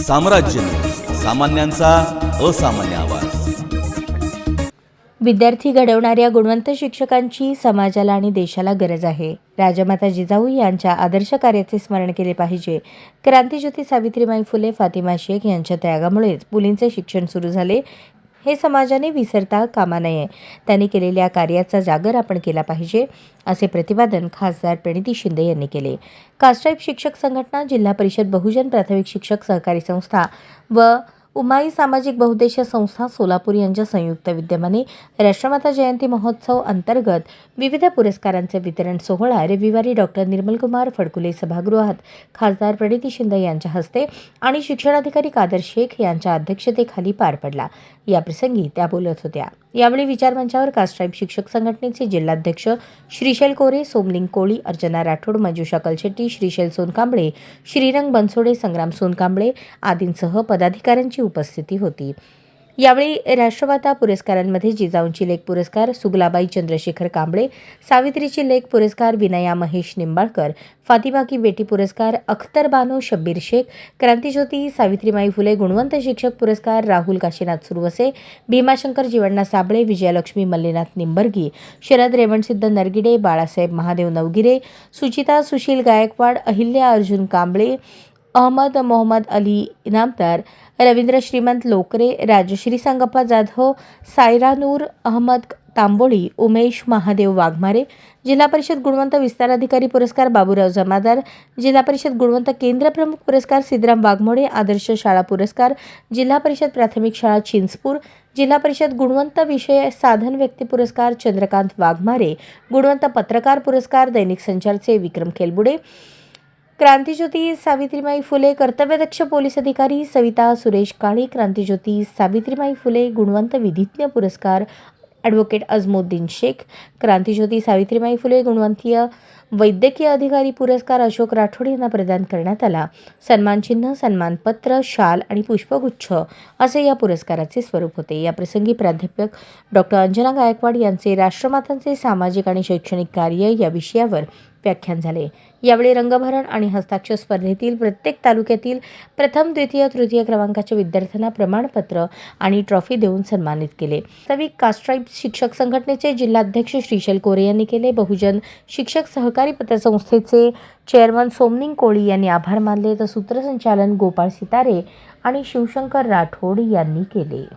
साम्राज्य न्यूज, सामान्यांचा असामान्य आवाज. विद्यार्थी घडवणाऱ्या गुणवंत शिक्षकांची समाजाला आणि देशाला गरज आहे. राजमाता जिजाऊ यांच्या आदर्श कार्याचे स्मरण केले पाहिजे. क्रांतीज्योती सावित्रीबाई फुले, फातिमा शेख यांच्या त्यागामुळेच मुलींचे शिक्षण सुरू झाले, हे समाजाने विसरता कामा नये. त्यांनी केलेल्या कार्याचा जागर आपण केला पाहिजे, असे प्रतिपादन खासदार प्रणिती शिंदे यांनी केले. कास्ट्राईब शिक्षक संघटना, जिल्हा परिषद बहुजन प्राथमिक शिक्षक सहकारी संस्था व उमाई सामाजिक बहुउद्देशीय संस्था सोलापूर यांच्या संयुक्त विद्यमाने राष्ट्रमाता जयंती महोत्सव अंतर्गत विविध पुरस्कारांचे वितरण सोहळा रविवारी डॉक्टर निर्मलकुमार फडकुले सभागृहात खासदार प्रणिती शिंदे यांच्या हस्ते आणि शिक्षणाधिकारी कादर शेख यांच्या अध्यक्षतेखाली पार पडला. याप्रसंगी त्या बोलत होत्या. यावेळी विचारमंचावर कास्ट्राईब शिक्षक संघटनेचे जिल्हाध्यक्ष श्रीशैल कोरे, सोमलिंग कोळी, अर्चना राठोड, मंजुषा कलशेट्टी, श्रीशैल सोनकांबळे, श्रीरंग बनसोडे, संग्राम सोनकांबळे आदींसह पदाधिकाऱ्यांची उपस्थिती होती. यावेळी राष्ट्रमाता पुरस्कारांमध्ये जिजाऊंची लेक पुरस्कार सुगलाबाई चंद्रशेखर कांबळे, सावित्रीची लेक पुरस्कार विनया महेश निंबाळकर, फातिमा की बेटी पुरस्कार अख्तर बानो शब्बीर शेख, क्रांतीज्योती सावित्रीबाई फुले गुणवंत शिक्षक पुरस्कार राहुल काशीनाथ सुरवसे, भीमाशंकर जीवण्णा साबळे, विजयलक्ष्मी मल्लीनाथ निंबर्गी, शरद रेवणसिद्ध नरगिडे, बाळासाहेब महादेव नवगिरे, सुचिता सुशील गायकवाड, अहिल्या अर्जुन कांबळे, अहमद मोहम्मद अली इनामदार, रवींद्र श्रीमंत लोकरे, राजश्री संगप्पा जाधव, सायरा नूर अहमद तांबोळी, उमेश महादेव वाघमारे, जिल्हा परिषद गुणवंत विस्तार अधिकारी पुरस्कार बाबूराव जमादार, जिल्हा परिषद गुणवंत केंद्र प्रमुख पुरस्कार सिद्धराम वाघमोडे, आदर्श शाळा पुरस्कार जिल्हा परिषद प्राथमिक शाळा चिंचपूर, जिल्हा परिषद गुणवंत विषय साधन व्यक्ती पुरस्कार चंद्रकांत वाघमारे, गुणवंत पत्रकार पुरस्कार दैनिक संचारचे विक्रम खेलबुडे, क्रांतीज्योती सावित्रीबाई फुले कर्तव्यदक्ष पोलीस अधिकारी सविता सुरेश काळे, क्रांतीज्योती सावित्रीबाई फुले गुणवंत विधिज्ञ पुरस्कार ॲडव्होकेट अजमुद्दीन शेख, क्रांतीज्योती सावित्रीबाई फुले गुणवंतीय वैद्यकीय अधिकारी पुरस्कार अशोक राठोड यांना प्रदान करण्यात आला. सन्मानचिन्ह, सन्मानपत्र, शाल आणि पुष्पगुच्छ असे या पुरस्काराचे स्वरूप होते. या प्रसंगी प्राध्यापक डॉक्टर अंजना गायकवाड यांचे राष्ट्रमातांचे सामाजिक आणि शैक्षणिक कार्य या विषयावर व्याख्यान झाले. यावेळी रंगभरण आणि हस्ताक्षर स्पर्धेतील प्रत्येक तालुक्यातील प्रथम, द्वितीय, तृतीय क्रमांकाच्या विद्यार्थ्यांना प्रमाणपत्र आणि ट्रॉफी देऊन सन्मानित केले. वास्तविक कास्ट्राईब शिक्षक संघटनेचे जिल्हाध्यक्ष श्रीशैल कोरे यांनी केले. बहुजन शिक्षक सहकारी पतसंस्थेचे चेअरमन सोमलिंग कोळी यांनी आभार मानले, तर सूत्रसंचालन गोपाळ सितारे आणि शिवशंकर राठोड यांनी केले.